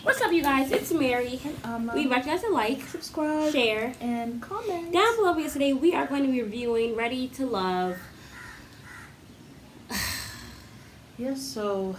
What's up, you guys? It's Mary. We invite you guys to like, subscribe, share, and comment. down below. Because today we are going to be reviewing Ready to Love. Yes, so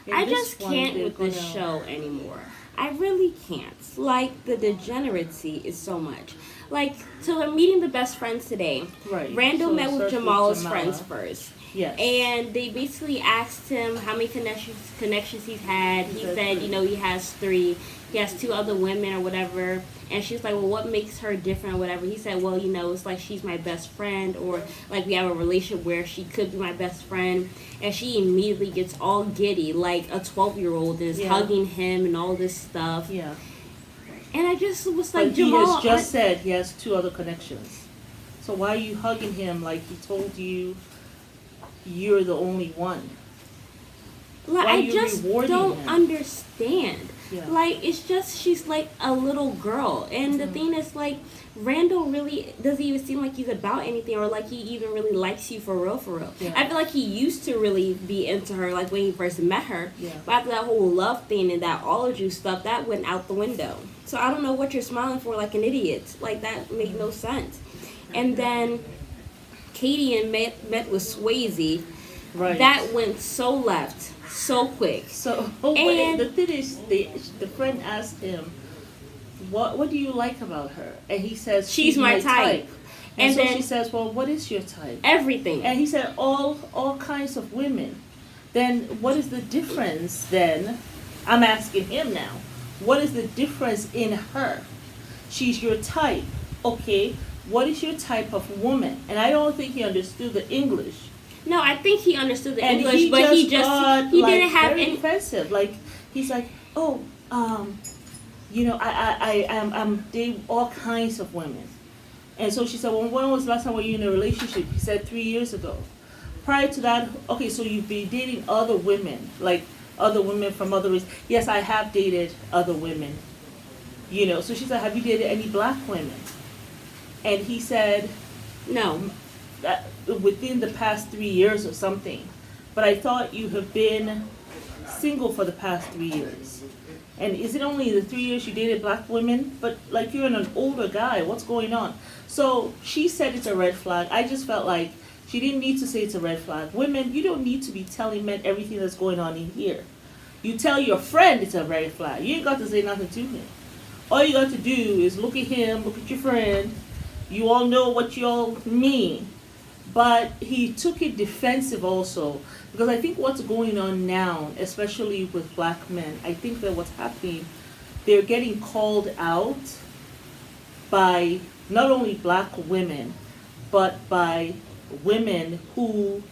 I just can't with this show anymore. I really can't. Like, the degeneracy is so much. Like, so they're meeting the best friends today. Right. Randall So met with starts Jamal's Jamala. friends first. Yes. And they basically asked him how many connections he's had. He said, three. he has 3. He has 2 other women or whatever. And she's like, well, what makes her different or whatever? He said, well, it's like she's my best friend, or like we have a relationship where she could be my best friend. And she immediately gets all giddy, like a 12-year-old, and is hugging him and all this stuff. Yeah. And I just was like, But Jamal, he has just said he has 2 other connections. So why are you hugging him like he told you you're the only one? like, why are I you just rewarding don't him? understand. Yeah. Like, it's just, she's like a little girl. And the thing is, like, Randall really doesn't even seem like he's about anything, or like he even really likes you for real, for real. Yeah. I feel like he used to really be into her, like when he first met her. Yeah. But after that whole love thing and that all of you stuff, that went out the window. So I don't know what you're smiling for like an idiot. Like, that made no sense. And then Katie and met with Swayze. Right. That went so left, so quick. So And- the thing is, the friend asked him, "What do you like about her?" And he says, She's my type. And And so then- she says, "Well, what is your type?" Everything. And he said, all kinds of women. Then what is the difference then? I'm asking him now. What is the difference in her? She's your type. Okay, what is your type of woman? And I don't think he understood the English. No, I think he understood the And English, but he got, he like, didn't have very any. defensive. Like, he's like, I'm dating all kinds of women. And so she said, well, when was the last time were you in a relationship? He said 3 years ago. Prior to that, okay, so you've been dating other women, like other women from other races. Yes, I have dated other women. So she said, have you dated any black women? And he said, No. that within the past 3 years or something. But I thought you have been single for the past 3 years. And is it only the 3 years you dated black women? But like, you're an older guy, what's going on? So she said it's a red flag. I just felt like she didn't need to say it's a red flag. Women, you don't need to be telling men everything that's going on in here. You tell your friend it's a red flag. You ain't got to say nothing to him. All you got to do is look at him, look at your friend. You all know what you all mean. But he took it defensive also, because I think what's going on now, especially with black men, I think that what's happening, they're getting called out by not only black women, but by women who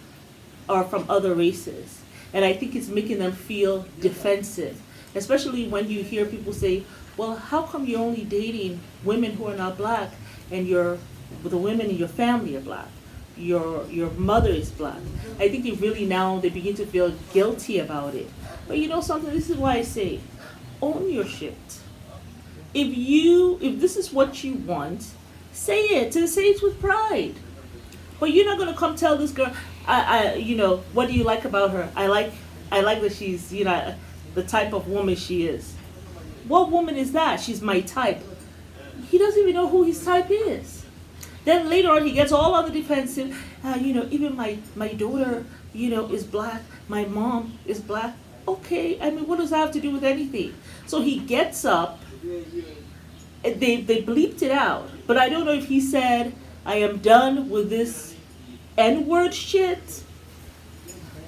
are from other races. And I think it's making them feel defensive, especially when you hear people say, well, how come you're only dating women who are not black, and the women in your family are black? Your mother is black. I think they begin to feel guilty about it. But you know something, this is why I say, own your shit. If this is what you want, say it, and say it with pride. But you're not gonna come tell this girl, what do you like about her? I like that she's, the type of woman she is. What woman is that? She's my type. He doesn't even know who his type is. Then later on, he gets all on the defensive. Even my daughter, is black. My mom is black. Okay, I mean, what does that have to do with anything? So he gets up. They bleeped it out. But I don't know if he said, I am done with this N-word shit.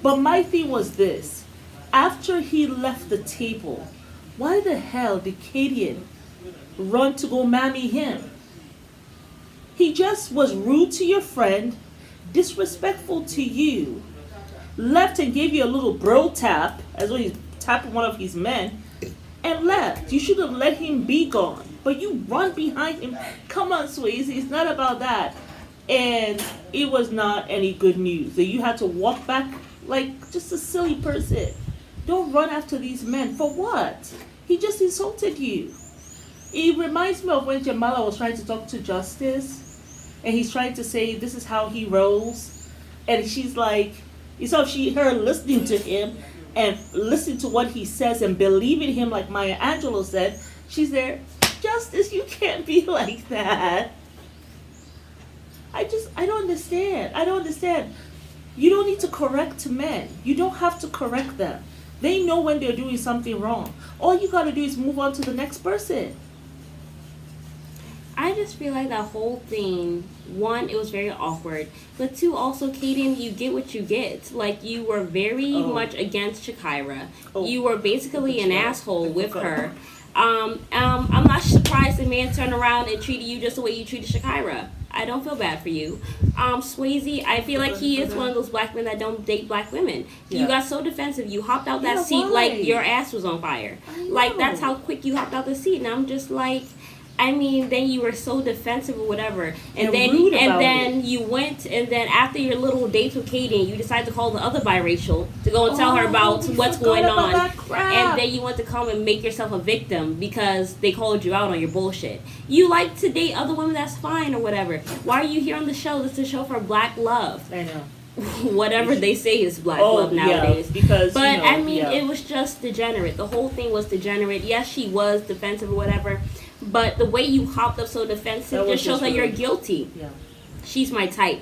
But my thing was this. After he left the table, why the hell did Kadian run to go mammy him? He just was rude to your friend, disrespectful to you, left and gave you a little bro tap, as though he's tapping one of his men, and left. You should have let him be gone. But you run behind him. Come on, Swayze, it's not about that. And it was not any good news. That you had to walk back like just a silly person. Don't run after these men. For what? He just insulted you. It reminds me of when Jamala was trying to talk to Justice, and he's trying to say this is how he rolls, and she's like, her listening to him, and listen to what he says and believe in him, like Maya Angelou said, she's there. Justice, you can't be like that. I don't understand. I don't understand. You don't need to correct men. You don't have to correct them. They know when they're doing something wrong. All you gotta do is move on to the next person. I just feel like that whole thing, one, it was very awkward. But two, also, Kaden, you get what you get. Like, you were very much against Shakira. You were basically an asshole with her. I'm not surprised the man turned around and treated you just the way you treated Shakira. I don't feel bad for you. Swayze, I feel like he is one of those black men that don't date black women. Yeah. You got so defensive. You hopped out that seat like your ass was on fire. Like, that's how quick you hopped out the seat. And I'm just like... I mean, then you were so defensive or whatever, and then you went, and then after your little date with Katie, you decided to call the other biracial to go and tell her about what's going on, and then you want to come and make yourself a victim because they called you out on your bullshit. You like to date other women, that's fine or whatever. Why are you here on the show? This is a show for black love. I know. Whatever they say is black love nowadays. Yeah, because, but I mean, it was just degenerate. The whole thing was degenerate. Yes, she was defensive or whatever. But the way you hopped up so defensive just shows that you're guilty. Yeah. She's my type.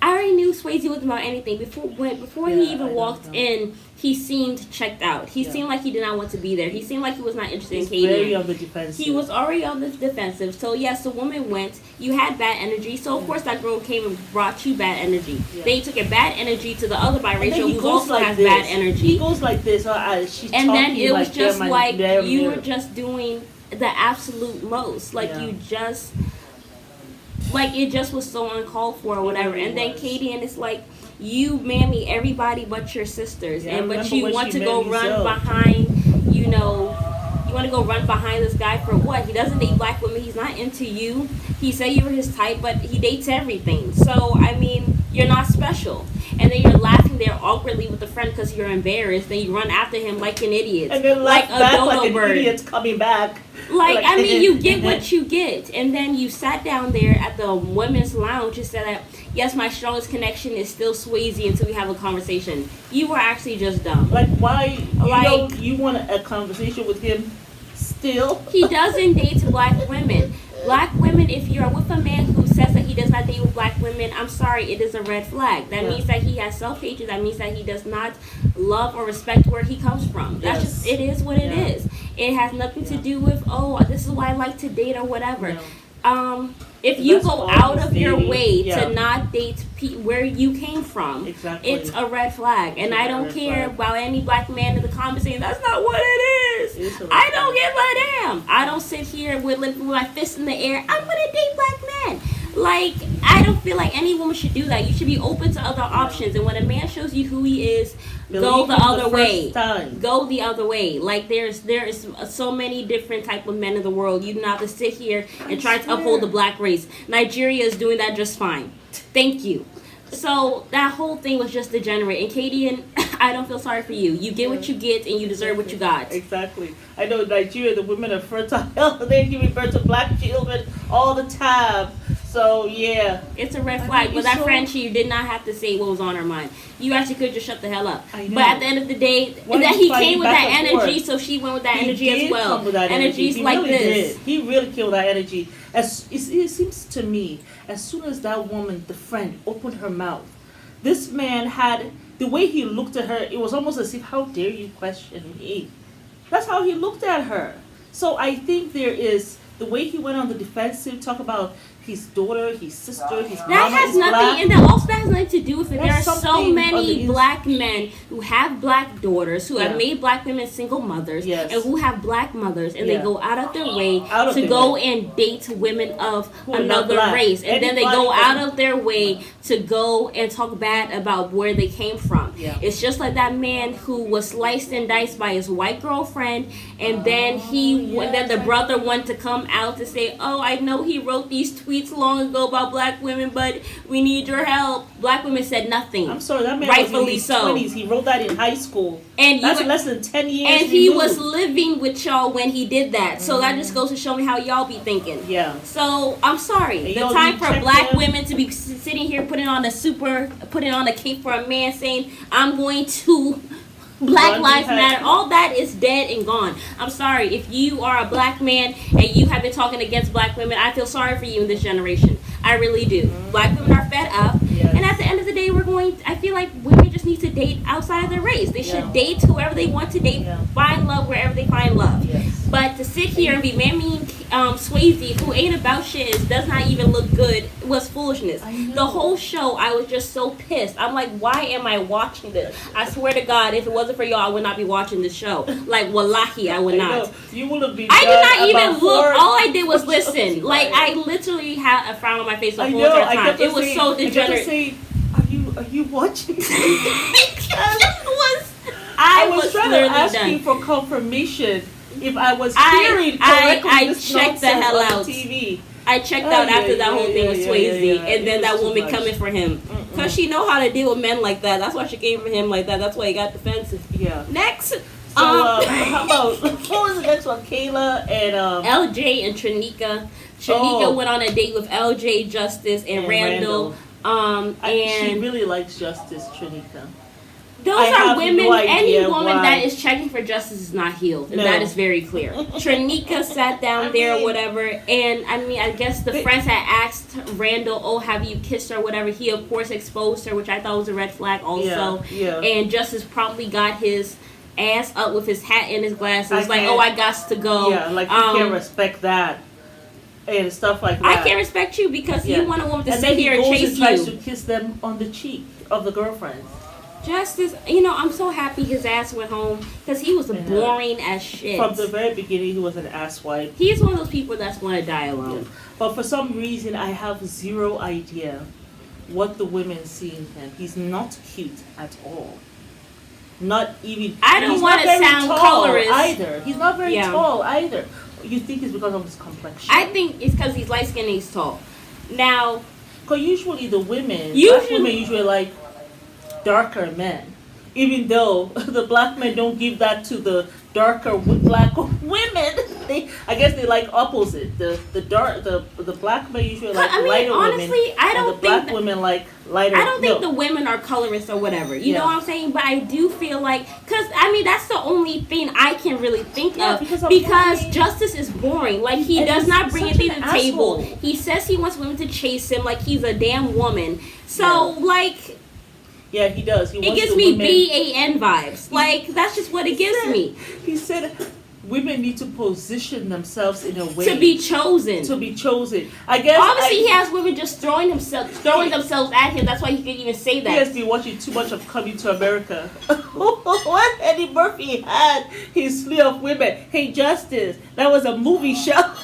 I already knew Swayze wasn't about anything. Before he even walked in, he seemed checked out. He seemed like he did not want to be there. He seemed like he was not interested in Katie. Very on the defensive. He was already on the defensive. So, yes, the woman went. You had bad energy. So, of course, that girl came and brought you bad energy. Yeah. Then you took a bad energy to the other biracial who also has bad energy. He goes like this. She's and then it was like just like you were just doing... the absolute most, like you just, like it just was so uncalled for or whatever. And then Katie, and it's like you mammy everybody but your sisters, and but you want to go run behind, you want to go run behind this guy for what? He doesn't date black women. He's not into you. He said you were his type, but he dates everything. So I mean, you're not special. And then you're laughing there awkwardly with a friend because you're embarrassed. Then you run after him like an idiot, and then like a dodo bird. An idiot's coming back. Like, I mean, you get what you get. And then you sat down there at the women's lounge and said that, yes, my strongest connection is still Swayze until we have a conversation. You were actually just dumb. Like, why? You want a conversation with him still? He doesn't date black women. Black women, if you're with a man who says that he does not date with black women, I'm sorry, it is a red flag. That means that he has self-hatred. That means that he does not love or respect where he comes from. That's just, it is what it is. It has nothing to do with, this is why I like to date or whatever. If you go out of your way to not date where you came from, it's a red flag. And I don't care about any black man in the comments saying that's not what it is. I don't give a damn. I don't sit here with my fist in the air. I'm gonna date black men. Like, I don't feel like any woman should do that. You should be open to other options. And when a man shows you who he is, go the other way. Go the other way. Like, there is so many different type of men in the world. You do not have to sit here and try to uphold the black race. Nigeria is doing that just fine. Thank you. So that whole thing was just degenerate. And Katie, and I don't feel sorry for you. You get what you get, and you deserve what you got. Exactly. I know in Nigeria, the women are fertile. They're giving birth to black children all the time. So, yeah. It's a red flag. But that friend, she did not have to say what was on her mind. You actually could just shut the hell up. I know. But at the end of the day, that he came with that energy, so she went with that energy as well. Energies like this. He really killed that energy. It seems to me, as soon as that woman, the friend, opened her mouth, this man had, the way he looked at her, it was almost as if, how dare you question me? That's how he looked at her. So I think there is, the way he went on the defensive, talk about his daughter, his sister, his mama that has is nothing, black. And that also has nothing to do with it. There are so many black men who have black daughters, who have made black women single mothers, and who have black mothers, and they go out of their way to go and date women of another race, and then they go out of their way to go and talk bad about where they came from. It's just like that man who was sliced and diced by his white girlfriend, and then then the brother wanted to come out to say, oh, I know he wrote these tweets long ago about black women, but we need your help. Black women said nothing. I'm sorry, that man rightfully was in his 20s. He wrote that in high school. And that's less than 10 years. And he was living with y'all when he did that. So that just goes to show me how y'all be thinking. Yeah. So I'm sorry. The time for black women to be sitting here putting on a cape for a man saying, I'm going to Black Lives Matter, all that is dead and gone. I'm sorry. If you are a black man and you have been talking against black women, I feel sorry for you in this generation. I really do. Black women are fed up. Yes. And at the end of the day, I feel like women just need to date outside of their race. They should date whoever they want to date, find love wherever they find love. Yes. But to sit here and be mammy Swayze, who ain't about shit, does not even look good, was foolishness. The whole show, I was just so pissed. I'm like, why am I watching this? I swear to God, if it wasn't for y'all, I would not be watching this show. Like, wallahi, I would not. You would have been. I did not even look. All I did was listen. Like, I literally had a frown on my face the whole entire time. It was so degenerate. Are you watching? I was trying to ask you for confirmation if I was hearing correctly. I checked the hell out. TV. I checked out after that whole thing with Swayze, and then that woman coming for him. Because she know how to deal with men like that. That's why she came for him like that. That's why he got defensive. Yeah. Next. So, how about, what was the next one? Kayla and... LJ and Trinika. Trinika went on a date with LJ, Justice, and Randall. She really likes Justice, Trinika. Those are women. Any woman that is checking for justice is not healed, and that is very clear. Trinika sat down there or whatever, and I guess the friends had asked Randall, "Oh, have you kissed her?" or whatever. He of course exposed her, which I thought was a red flag also. Yeah. And Justice promptly got his ass up with his hat and his glasses, like, "Oh, I got to go." Yeah, like you can't respect that. And stuff like that. I can't respect you because you want a woman to sit here and chase you. And tries to kiss them on the cheek of the girlfriends. Justice, I'm so happy his ass went home because he was boring as shit. From the very beginning, he was an asswipe. He's one of those people that's going to die alone. Yeah. But for some reason, I have zero idea what the women see in him. He's not cute at all. Not even. I don't want to sound colorist either. He's not very tall either. You think it's because of his complexion? I think it's because he's light skinned and he's tall. Now, because usually the black women usually like darker men, even though the black men don't give that to the darker black women. I guess they like opposite. The black men usually like lighter honestly, women. I don't and the black women like lighter. I don't think the women are colorists or whatever. You know what I'm saying? But I do feel like, because that's the only thing I can really think of. Because Justice is boring. Like, he does not bring anything to the table. He says he wants women to chase him like he's a damn woman. So like. Yeah, he does. It gives me BAN vibes. Like, that's just what it gives me. He said women need to position themselves in a way to be chosen. I guess obviously he has women just throwing themselves at him. That's why he can even say that. He has been watching too much of Coming to America. What Eddie Murphy had his slew of women. Hey, Justice, that was a movie show.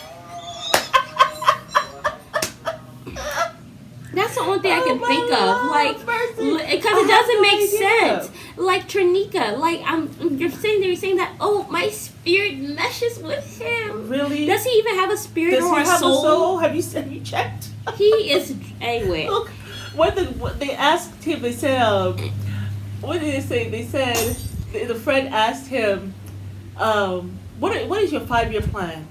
That's the only thing I can think of, like, because it doesn't make sense. Like Trinika, like you're sitting there, you're saying that, oh, my spirit meshes with him. Really? Does he even have a spirit or a soul? Have you checked? He is anyway. Look, when they asked him, they said, what did they say? They said the friend asked him, what is your 5-year plan?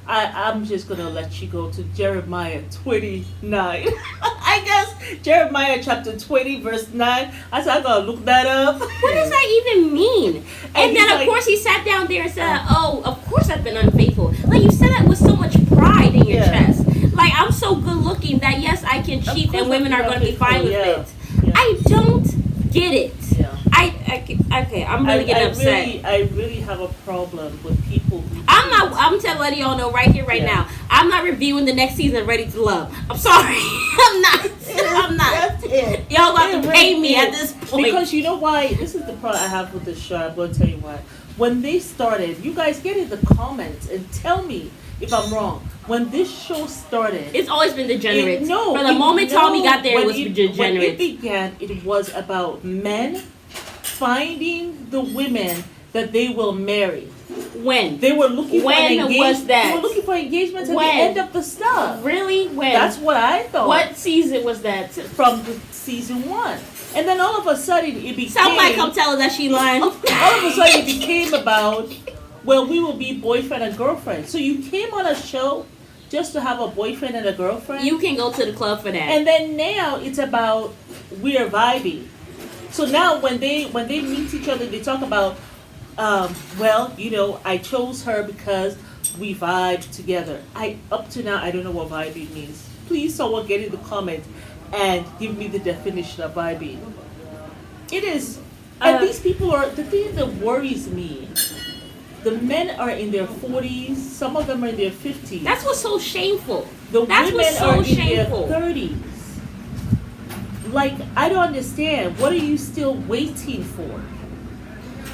I'm just going to let you go to Jeremiah 29. I guess Jeremiah chapter 20 verse 9. I said, I'm going to look that up. What does that even mean? And then, of course, he sat down there and said, oh, of course I've been unfaithful. Like, you said that with so much pride in your chest. Like, I'm so good looking that, yes, I can cheat and women are going to be fine with it. Yeah. I don't get it. Yeah. I'm really getting upset. I really have a problem with people. I'm letting y'all know right here, right now. I'm not reviewing the next season of Ready to Love. I'm sorry. I'm not. That's it. Y'all got to pay me at this point. Because you know why? This is the problem I have with this show. I'm going to tell you why. When they started, you guys get in the comments and tell me if I'm wrong. When this show started, it's always been degenerate. From the moment Tommy got there, it was degenerate. When it began, it was about men finding the women that they will marry. When? They were looking for engagement. When was that? They were looking for engagements at the end of the stuff. Really? When? That's what I thought. What season was that? From the season 1. And then all of a sudden it became... Somebody come tell us that she lying. All of a sudden it became about, well, we will be boyfriend and girlfriend. So you came on a show just to have a boyfriend and a girlfriend? You can go to the club for that. And then now it's about we're vibing. So now when they meet each other, they talk about, well, I chose her because we vibed together. Up to now, I don't know what vibing means. Please, someone get in the comment and give me the definition of vibing. It is, and these people are, the thing that worries me, the men are in their 40s, some of them are in their 50s. That's what's so shameful. The That's women what's so are in shameful. their 30s. Like, I don't understand. What are you still waiting for?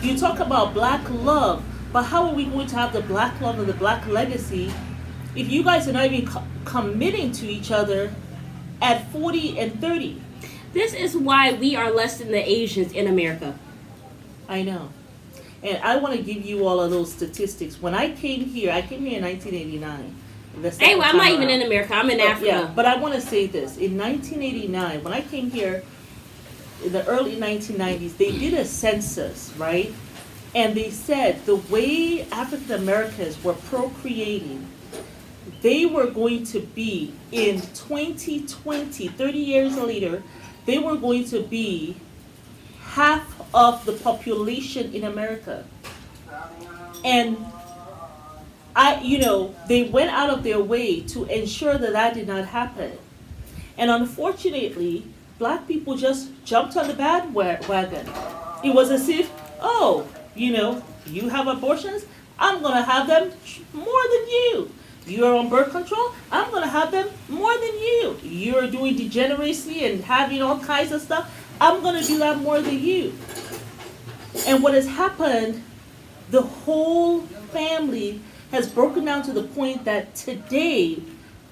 You talk about black love, but how are we going to have the black love and the black legacy if you guys are not even committing to each other at 40 and 30? This is why we are less than the Asians in America. I know. And I want to give you all of those statistics. When I came here in 1989. Hey, well, I'm not even in America. I'm in Africa. Yeah, but I want to say this. In 1989, when I came here in the early 1990s, they did a census, right? And they said the way African Americans were procreating, they were going to be in 2020, 30 years later, they were going to be half of the population in America. And they went out of their way to ensure that that did not happen. And unfortunately, black people just jumped on the bandwagon. It was as if, you have abortions, I'm going to have them more than you. You're on birth control, I'm going to have them more than you. You're doing degeneracy and having all kinds of stuff, I'm going to do that more than you. And what has happened, the whole family has broken down to the point that today,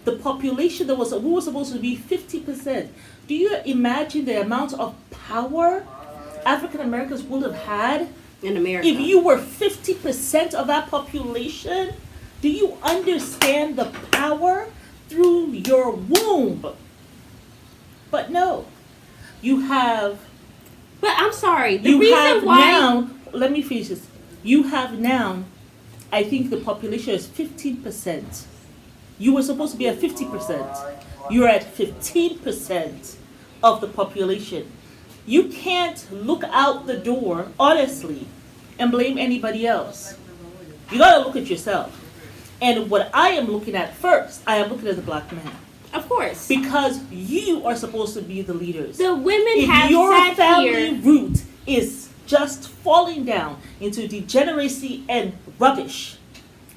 the population we were supposed to be 50%. Do you imagine the amount of power African Americans would have had in America if you were 50% of that population? Do you understand the power through your womb? But no, you have. But I'm sorry. The reason why. Now, let me finish this. You have now. I think the population is 15%. You were supposed to be at 50%. You're at 15% of the population. You can't look out the door, honestly, and blame anybody else. You gotta look at yourself. And what I am looking at first, I am looking at the black man. Of course. Because you are supposed to be the leaders. The women if have your sat family here. root is just falling down into degeneracy and rubbish,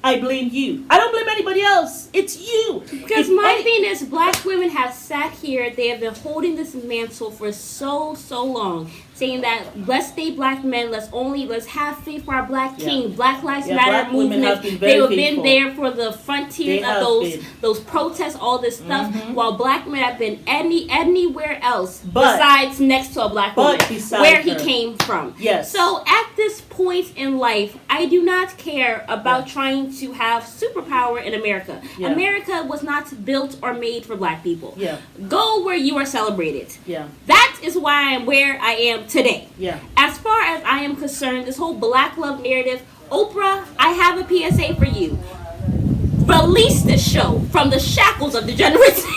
I blame you. I don't blame anybody else. It's you. Because my thing is, black women have sat here. They have been holding this mantle for so long, saying that let's stay black men. Let's have faith for our black king. Black Lives Matter movement. They have been there for the frontiers of those protests, all this stuff. While black men have been anywhere else besides next to a black woman, where he came from. Yes. So at this point in life, I do not care about trying to have superpower in America. Yeah. America was not built or made for black people. Yeah. Go where you are celebrated. Yeah. That is why I'm where I am today. Yeah. As far as I am concerned, this whole black love narrative, Oprah, I have a PSA for you. Release this show from the shackles of degeneracy.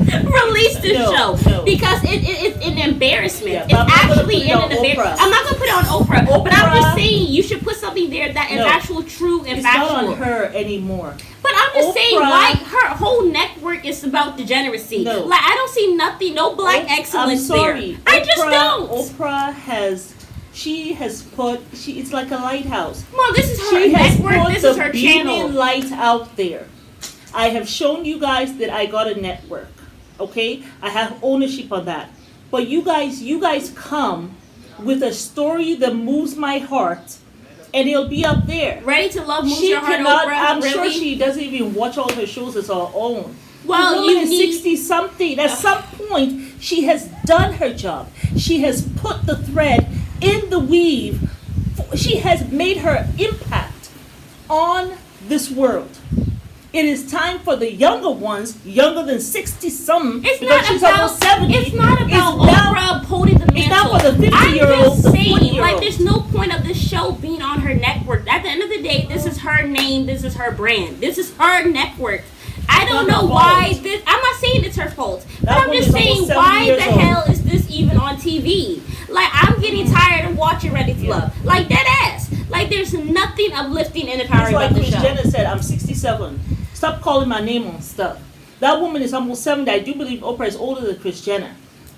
Release this show because it's an embarrassment. Yeah, it's actually an embarrassment. I'm not gonna put it on Oprah, but I'm just saying you should put something there that is actual, true, and factual. It's not on her anymore. But I'm just saying, why her whole network is about degeneracy. No. Like I don't see nothing, no black excellence there. I just don't. Oprah has. It's like a lighthouse. Well, this is her network. This is her channel. Light out there. I have shown you guys that I got a network. Okay, I have ownership on that. But you guys come with a story that moves my heart, and it'll be up there. Ready to Love moves your heart, Oprah. I'm really? sure she doesn't even watch all her shows as her own. Well, you need 60-something. At some point, she has done her job. She has put the thread in the weave. She has made her impact on this world. It is time for the younger ones, younger than 60-something. It's not about 70. It's not about Oprah holding the mantle. It's not for the 50-year-olds, the 40-year-olds. Like, there's no point of this show being on her network. At the end of the day, this is her name. This is her brand. This is her network. I don't know why this. I'm not saying it's her fault, but I'm just saying why the hell is this even on TV? Like, I'm getting tired of watching Ready to Love. Like, dead ass. Like, there's nothing uplifting and empowering It's like about the Kris show. Jenner said, I'm 67. Stop calling my name on stuff. That woman is almost 70. I do believe Oprah is older than Kris Jenner.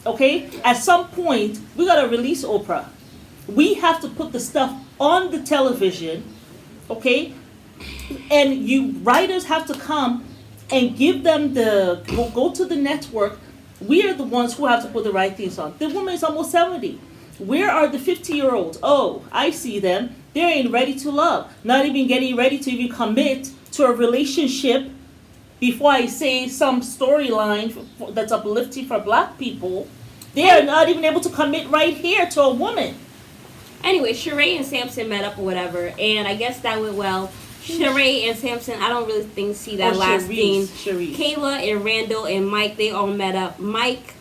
Okay? At some point, we gotta release Oprah. We have to put the stuff on the television, okay? And you writers have to come and give them go to the network. We are the ones who have to put the right things on. The woman is almost 70. Where are the 50-year-olds? Oh, I see them. They ain't ready to love. Not even getting ready to even commit to a relationship. Before I say some storyline that's uplifting for black people, they are not even able to commit right here to a woman. Anyway, Sheree and Samson met up or whatever, and I guess that went well. Sheree and Samson, I don't really see that lasting. Kayla and Randall and Mike, they all met up. Mike,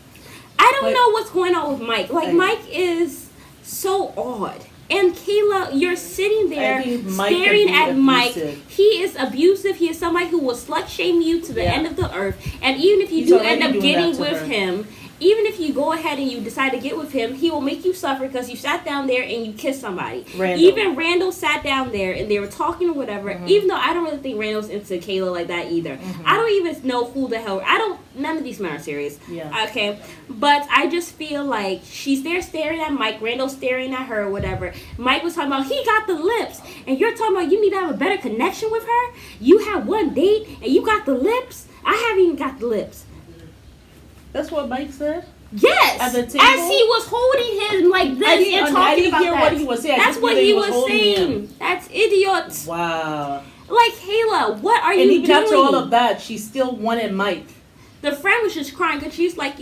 I don't know what's going on with Mike. Like, Mike is so odd. And Kayla, you're sitting there staring at Mike. He is abusive. He is somebody who will slut shame you to the end of the earth. And even if you do end up getting with him, even if you go ahead and you decide to get with him, he will make you suffer because you sat down there and you kissed somebody. Even Randall sat down there and they were talking or whatever. Even though I don't really think Randall's into Kayla like that either. I don't even know who the hell. None of these men are serious. Okay, but I just feel like she's there staring at Mike. Randall's staring at her or whatever. Mike was talking about he got the lips, and you're talking about you need to have a better connection with her. You had one date and you got the lips. I haven't even got the lips. That's what Mike said? Yes! At the table? As he was holding him like this and talking about that. What he was saying. That's what he was saying. That's idiot. Wow. Like, Kayla, what are you doing? And even after all of that, she still wanted Mike. The friend was just crying because she's like,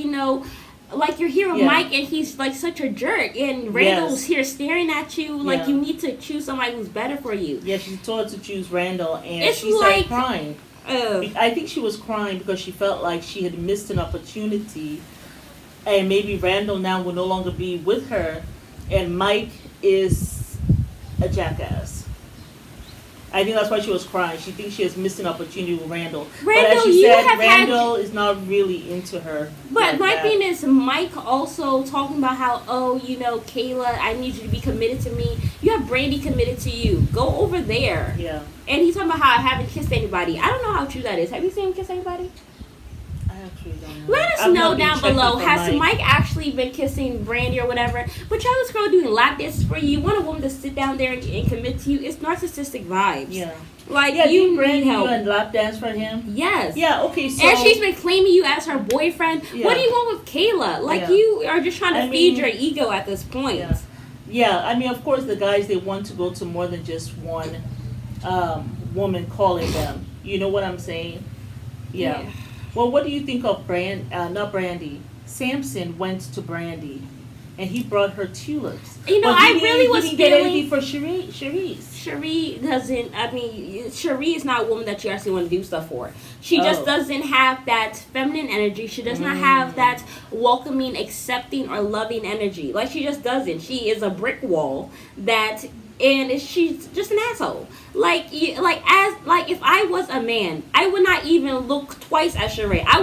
like you're here with Mike and he's like such a jerk. And Randall's here staring at you like you need to choose somebody who's better for you. Yeah, she told her to choose Randall and she started crying. I think she was crying because she felt like she had missed an opportunity and maybe Randall now will no longer be with her and Mike is a jackass. I think that's why she was crying. She thinks she has missed an opportunity with Randall. But as she said, Randall is not really into her. But my thing is, Mike also talking about how, Kayla, I need you to be committed to me. You have Brandy committed to you. Go over there. Yeah. And he's talking about how I haven't kissed anybody. I don't know how true that is. Have you seen him kiss anybody? I actually don't know. Let us know down below. Has Mike actually been kissing Brandy or whatever? But y'all this girl doing lap dances for you. You want a woman to sit down there and commit to you. It's narcissistic vibes. Yeah. Like, you need help. And lap dance for him? Yes. Yeah, okay, so... And she's been claiming you as her boyfriend. Yeah. What do you want with Kayla? Like, you are just trying to feed your ego at this point. Yeah, I mean, of course, the guys, they want to go to more than just one woman calling them. You know what I'm saying? Yeah. Well, what do you think of not Brandy? Samson went to Brandy, and he brought her tulips. I really was feeling... He didn't get anything for Cherise. Cherie doesn't, Cherie is not a woman that you actually want to do stuff for. She just doesn't have that feminine energy. She does not have that welcoming, accepting, or loving energy. Like, she just doesn't. She is a brick wall and she's just an asshole. If I was a man, I would not even look twice at Sheree. I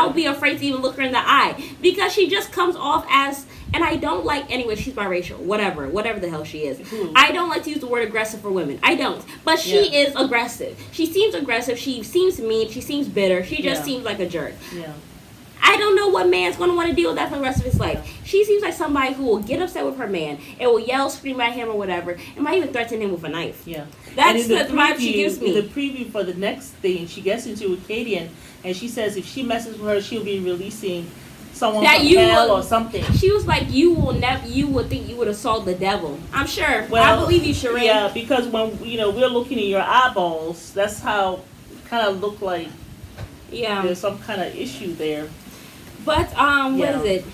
would be afraid to even look her in the eye because she just comes off as, and I don't like, anyway, she's biracial, whatever the hell she is. I don't like to use the word aggressive for women. I don't. But she is aggressive. She seems aggressive. She seems mean. She seems bitter. She just seems like a jerk. Yeah. I don't know what man's going to want to deal with that for the rest of his life. She seems like somebody who will get upset with her man and will yell, scream at him or whatever, and might even threaten him with a knife. Yeah. That's the vibe she gives me. In the preview for the next thing, she gets into with Katie, and she says if she messes with her, she'll be releasing someone from hell or something. She was like, you would think you would assault the devil. I'm sure. Well, I believe you, Sheree. Yeah, because when we're looking in your eyeballs, that's how it kind of look like there's some kind of issue there. But what is it?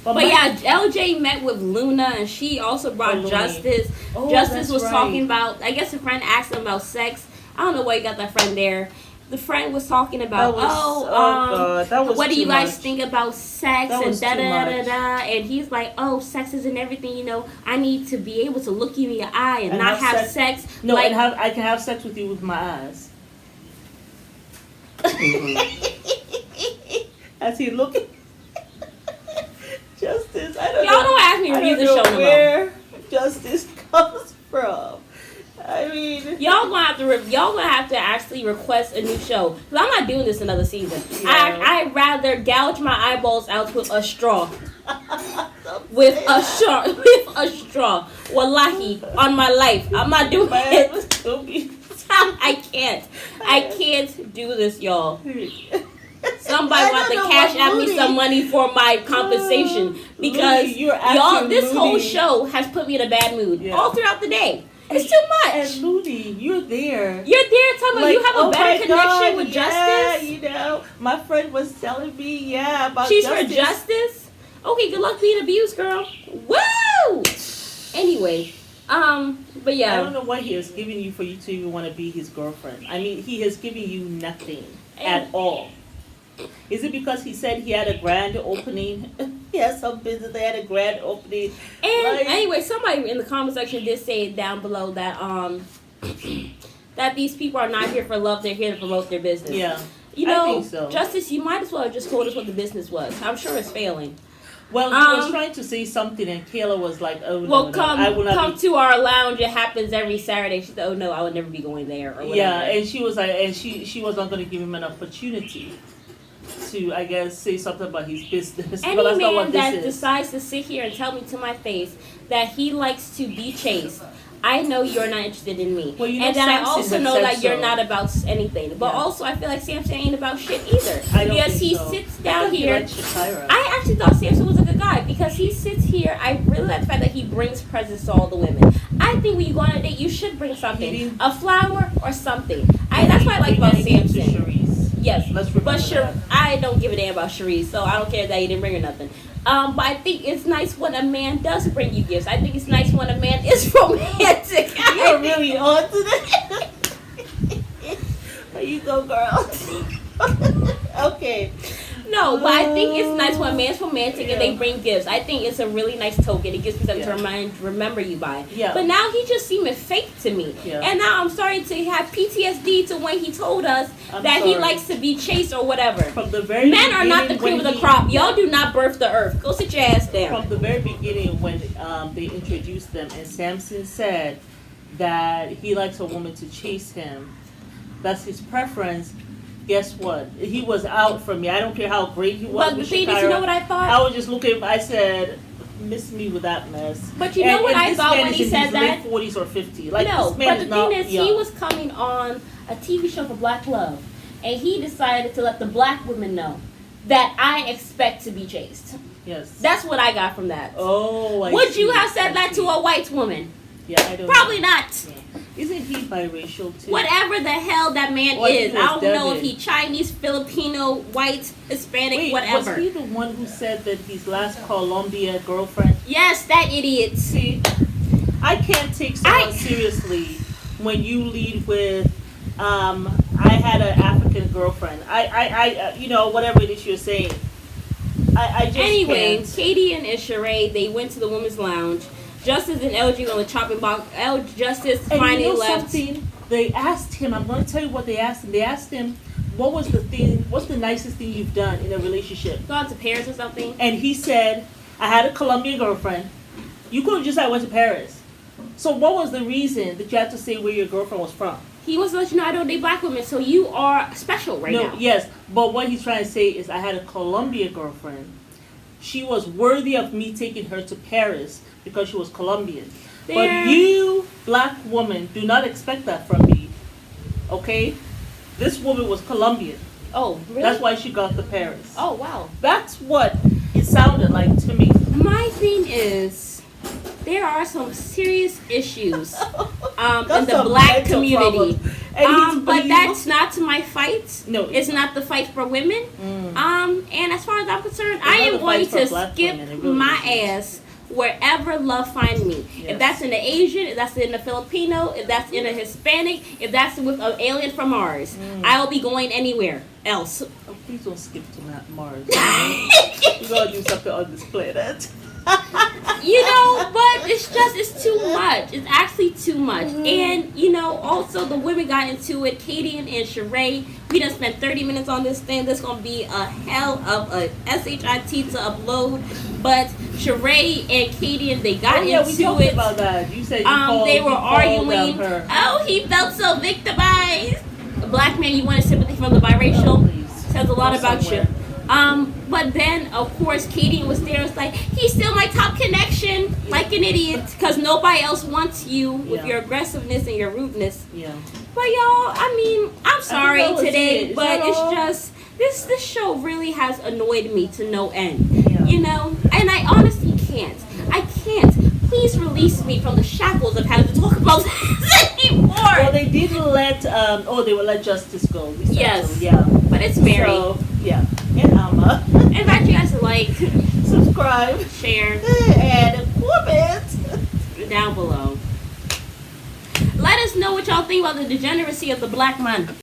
But LJ met with Luna, and she also brought Justice. Justice was talking about, I guess a friend asked him about sex. I don't know why you got that friend there. The friend was talking about, what do you guys think about sex and da-da-da-da-da. And he's like, sex isn't everything, I need to be able to look you in your eye and not have sex. No, I can have sex with you with my eyes. As he looking, Justice, Y'all don't ask me to review the show no more. Where justice comes from. I mean, y'all gonna have to actually request a new show, because I'm not doing this another season. Yeah. I'd rather gouge my eyeballs out with a straw. with a straw. Wallahi, on my life. I'm not doing it. I can't do this, y'all. Somebody want to cash out me some money for my compensation, because y'all, this whole show has put me in a bad mood all throughout the day. It's too much. And Moody, you're there. You're there talking about you have a better connection with Justice? You know, my friend was telling me, about She's Justice. for Justice? Okay, good luck being abused, girl. Woo! Anyway, but yeah. I don't know what he is giving you for you to even want to be his girlfriend. I mean, he has given you nothing at all. Is it because he said he had a grand opening? He has some business. They had a grand opening. And anyway, somebody in the comment section did say down below that that these people are not here for love. They're here to promote their business. Yeah, you know, I think so. Justice, you might as well have just told us what the business was. I'm sure it's failing. Well, he was trying to say something, and Kayla was like, "Oh no, well, come to our lounge. It happens every Saturday." She said, "Oh no, I would never be going there." Or whatever. Yeah, and she was like, and she was not going to give him an opportunity to, I guess, say something about his business. Any man that decides to sit here and tell me to my face that he likes to be chased, I know you're not interested in me. Well, you know, and then I Samson also know that you're so. not about anything. But also, I feel like Samson ain't about shit either. I don't because think he so. sits down here. Like I actually thought Samson was a good guy, because he sits here. I really like the fact that he brings presents to all the women. I think when you go on a date, you should bring something. A flower or something. That's what I like about Samson. Yes, but I don't give a damn about Cherise, so I don't care that he didn't bring her nothing. But I think it's nice when a man does bring you gifts. I think it's nice when a man is romantic. You're really on to that. There you go, girl. Okay. No, but I think it's nice when a man's romantic and they bring gifts. I think it's a really nice token. It gives me something to remember you by. Yeah. But now he just seeming fake to me. Yeah. And now I'm starting to have PTSD to when he told us he likes to be chased or whatever. From the very Men are not the cream of the crop. Y'all do not birth the earth. Go sit your ass down. From the very beginning when they introduced them and Samson said that he likes a woman to chase him, that's his preference. Guess what? He was out for me. I don't care how great he was. But the thing is, you know what I thought? I was just looking. I said, "Miss me with that mess." But you know what I thought when he said that? Late 40s or 50. Like, no, this man but is the thing not is, young. he was coming on a TV show for Black Love, and he decided to let the black women know that I expect to be chased. Yes. That's what I got from that. Oh, I Would see. you have said that to a white woman? Yeah, I don't Probably know. not. Yeah. Isn't he biracial too? Whatever the hell that man is. I don't know if he Chinese, Filipino, white, Hispanic, whatever. Was he the one who said that his last Colombia girlfriend? Yes, that idiot. See, I can't take someone seriously when you lead with, I had an African girlfriend. I you know, whatever it is you're saying. I just can't. Katie and Isheree, they went to the women's lounge. Justice and LG on the chopping block. Justice finally left. Something? They asked him, I'm going to tell you what they asked him. They asked him, what's the nicest thing you've done in a relationship? Gone to Paris or something? And he said, I had a Colombian girlfriend. You could have just said I went to Paris. So what was the reason that you had to say where your girlfriend was from? He wants to let you know I don't date black women, so you are special now. Yes, but what he's trying to say is I had a Colombian girlfriend. She was worthy of me taking her to Paris because she was Colombian. But you, black woman, do not expect that from me. Okay? This woman was Colombian. Oh, really? That's why she got to Paris. Oh, wow. That's what it sounded like to me. My thing is, there are some serious issues in the black community. But that's not to my fight. No. It's not the fight for women. And as far as I'm concerned, I am going to skip my ass wherever love finds me. Yes. If that's in the Asian, if that's in the Filipino, if that's in a Hispanic, if that's with an alien from Mars, I'll be going anywhere else. Oh, please don't skip to Mars. We're going to do something on this planet. You know, but it's too much. It's actually too much. And, you know, also the women got into it. Katie and Sheree, we done spent 30 minutes on this thing. This going to be a hell of a SHIT to upload. But Sheree and Katie, they got we into talked it. about that. You said you they were you arguing. her. Oh, he felt so victimized. A black man, you wanted sympathy from the biracial? Says a lot about you. But then, of course, Katie was there. It's like, he's still my top connection, like an idiot, because nobody else wants you with your aggressiveness and your rudeness. Yeah. But y'all, I mean, I'm sorry today, but it's all? just this show really has annoyed me to no end. Yeah. You know, and I honestly can't. I can't. Please release me from the shackles of having to talk about this anymore. Well, they didn't let they would let Justice go. We said Yes. so, yeah. But it's Mary. So, yeah. And Alma. Invite you guys to like, subscribe, share, and comment down below. Let us know what y'all think about the degeneracy of the black man.